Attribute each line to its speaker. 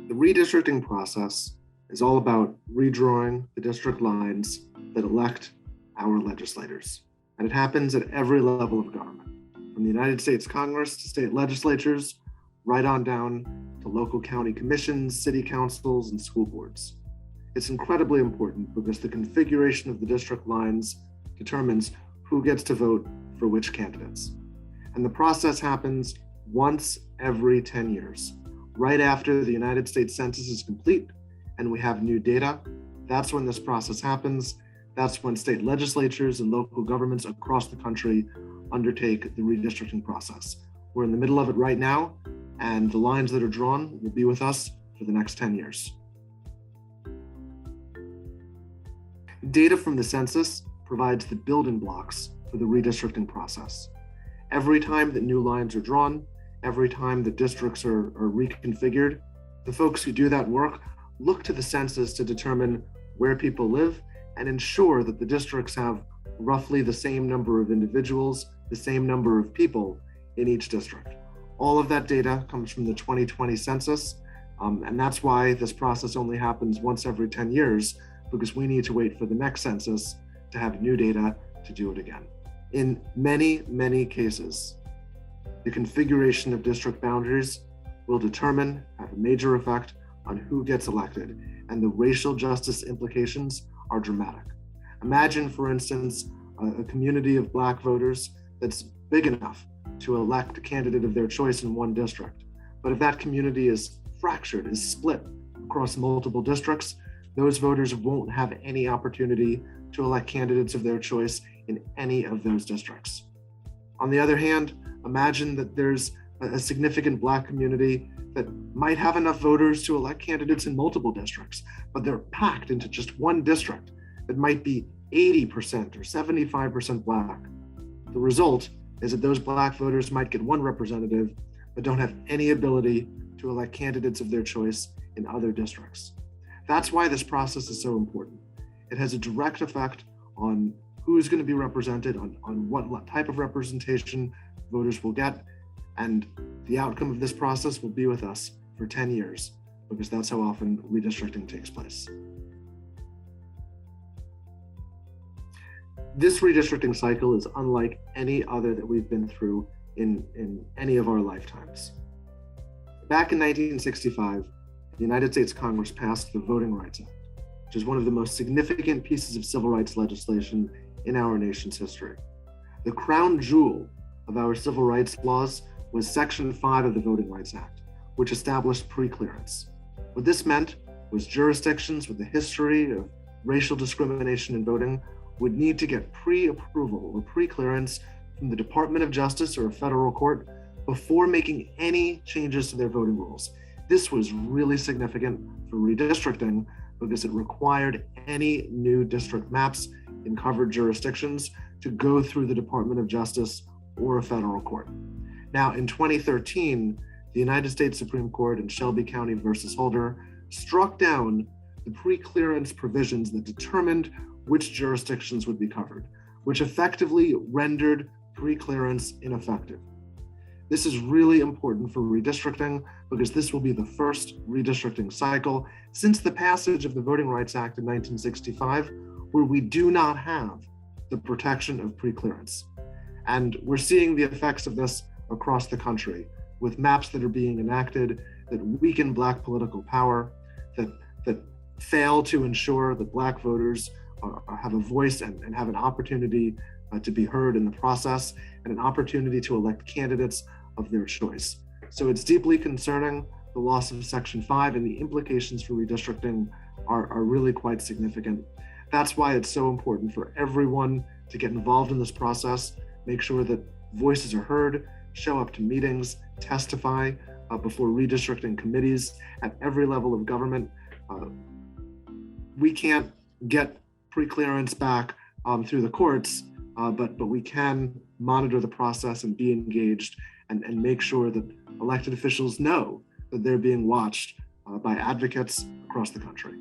Speaker 1: The redistricting process is all about redrawing the district lines that elect our legislators. And it happens at every level of government, from the United States Congress to state legislatures, right on down to local county commissions, city councils, and school boards. It's incredibly important because the configuration of the district lines determines who gets to vote for which candidates. And the process happens once every 10 years, right after the United States Census is complete and we have new data. That's when this process happens. That's when state legislatures and local governments across the country undertake the redistricting process. We're in the middle of it right now, and the lines that are drawn will be with us for the next 10 years. Data from the census provides the building blocks for the redistricting process. Every time that new lines are drawn, every time that districts are reconfigured, the folks who do that work look to the census to determine where people live and ensure that the districts have roughly the same number of individuals, the same number of people in each district. All of that data comes from the 2020 census, and that's why this process only happens once every 10 years, because we need to wait for the next census to have new data to do it again. In many, many cases, the configuration of district boundaries will have a major effect on who gets elected, and the racial justice implications are dramatic. Imagine, for instance, a community of Black voters that's big enough to elect a candidate of their choice in one district. But if that community is fractured, is split across multiple districts, those voters won't have any opportunity to elect candidates of their choice in any of those districts. On the other hand, imagine that there's a significant Black community that might have enough voters to elect candidates in multiple districts, but they're packed into just one district that might be 80% or 75% Black. The result is that those Black voters might get one representative, but don't have any ability to elect candidates of their choice in other districts. That's why this process is so important. It has a direct effect on who's going to be represented, on what type of representation voters will get, and the outcome of this process will be with us for 10 years, because that's how often redistricting takes place. This redistricting cycle is unlike any other that we've been through in any of our lifetimes. Back in 1965, the United States Congress passed the Voting Rights Act, which is one of the most significant pieces of civil rights legislation in our nation's history. The crown jewel of our civil rights laws was Section 5 of the Voting Rights Act, which established pre-clearance. What this meant was jurisdictions with a history of racial discrimination in voting would need to get pre-approval or pre-clearance from the Department of Justice or a federal court before making any changes to their voting rules. This was really significant for redistricting because it required any new district maps in covered jurisdictions to go through the Department of Justice or a federal court. Now, in 2013, the United States Supreme Court in Shelby County versus Holder struck down the pre-clearance provisions that determined which jurisdictions would be covered, which effectively rendered pre-clearance ineffective. This is really important for redistricting because this will be the first redistricting cycle since the passage of the Voting Rights Act in 1965, where we do not have the protection of pre-clearance. And we're seeing the effects of this across the country with maps that are being enacted that weaken Black political power, that fail to ensure that Black voters have a voice and have an opportunity to be heard in the process and an opportunity to elect candidates of their choice. So it's deeply concerning. The loss of Section 5 and the implications for redistricting are really quite significant. That's why it's so important for everyone to get involved in this process, make sure that voices are heard, show up to meetings, testify before redistricting committees at every level of government. We can't get pre-clearance back through the courts, but we can monitor the process and be engaged and make sure that elected officials know that they're being watched by advocates across the country.